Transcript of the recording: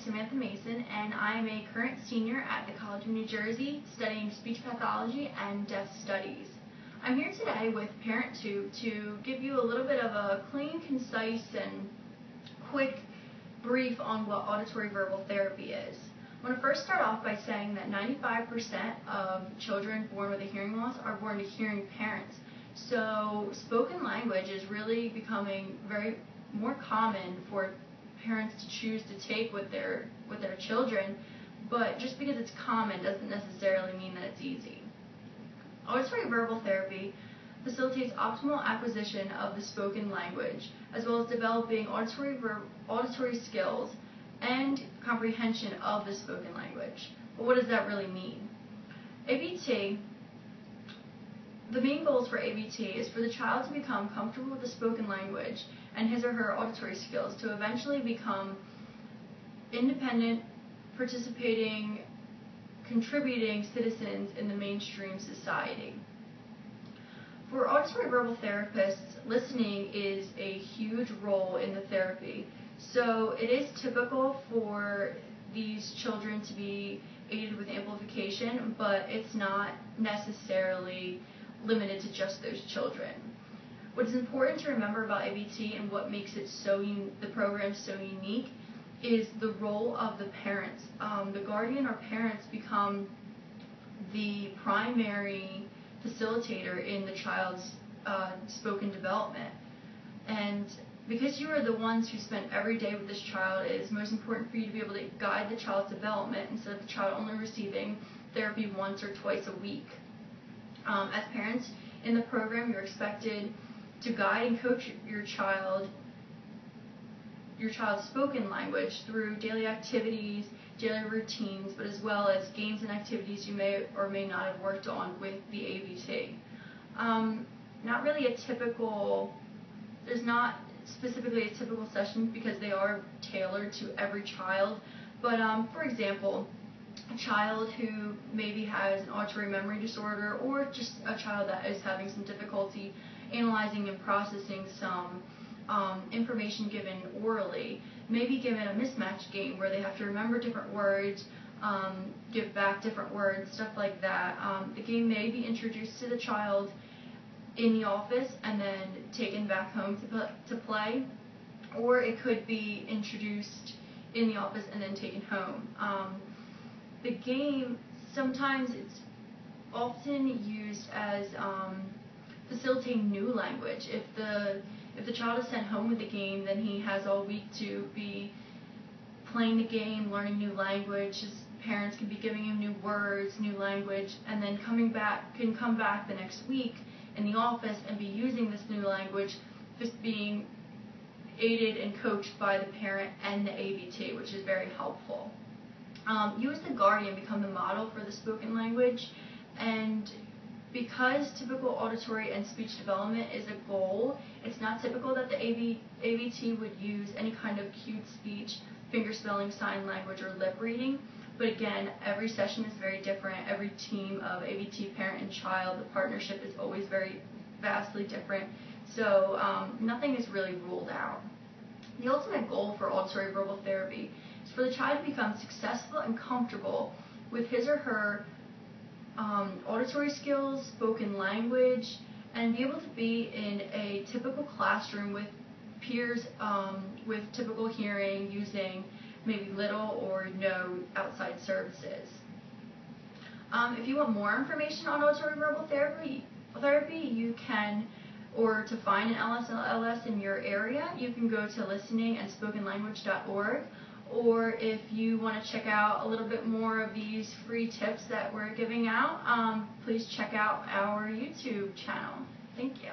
Samantha Mason, and I am a current senior at the College of New Jersey studying speech pathology and deaf studies. I'm here today with ParentTube to give you a little bit of a clean, concise, and quick brief on what auditory-verbal therapy is. I want to first start off by saying that 95% of children born with a hearing loss are born to hearing parents. So spoken language is really becoming more common for parents to choose to take with their children, but just because it's common doesn't necessarily mean that it's easy. Auditory-verbal therapy facilitates optimal acquisition of the spoken language, as well as developing auditory skills and comprehension of the spoken language. But what does that really mean? ABT, the main goals for ABT is for the child to become comfortable with the spoken language and his or her auditory skills to eventually become independent, participating, contributing citizens in the mainstream society. For auditory-verbal therapists, listening is a huge role in the therapy. So it is typical for these children to be aided with amplification, but it's not necessarily limited to just those children. What is important to remember about ABT and what makes it the program so unique is the role of the parents. The guardian or parents become the primary facilitator in the child's spoken development. And because you are the ones who spend every day with this child, it is most important for you to be able to guide the child's development instead of the child only receiving therapy once or twice a week. As parents in the program, you're expected to guide and coach your child's spoken language through daily activities, daily routines, but as well as games and activities you may or may not have worked on with the ABT. Not really there's not specifically a typical session because they are tailored to every child, but for example, a child who maybe has an auditory memory disorder, or just a child that is having some difficulty analyzing and processing some information given orally, may be given a mismatch game where they have to remember different words, give back different words, stuff like that. The game may be introduced to the child in the office and then taken back home to play, or it could be introduced in the office and then taken home. The game, sometimes it's often used as facilitating new language. If the child is sent home with the game, then he has all week to be playing the game, learning new language. His parents can be giving him new words, new language, and then come back the next week in the office and be using this new language, just being aided and coached by the parent and the ABT, which is very helpful. You as the guardian become the model for the spoken language, and because typical auditory and speech development is a goal, it's not typical that the ABT would use any kind of cued speech, finger spelling, sign language, or lip reading. But again, every session is very different. Every team of ABT parent and child, the partnership is always very vastly different. So nothing is really ruled out. The ultimate goal for auditory-verbal therapy is for the child to become successful and comfortable with his or her auditory skills, spoken language, and be able to be in a typical classroom with peers with typical hearing, using maybe little or no outside services. If you want more information on auditory-verbal therapy, you can, or to find an LS in your area, you can go to listeningandspokenlanguage.org. Or if you want to check out a little bit more of these free tips that we're giving out, please check out our YouTube channel. Thank you.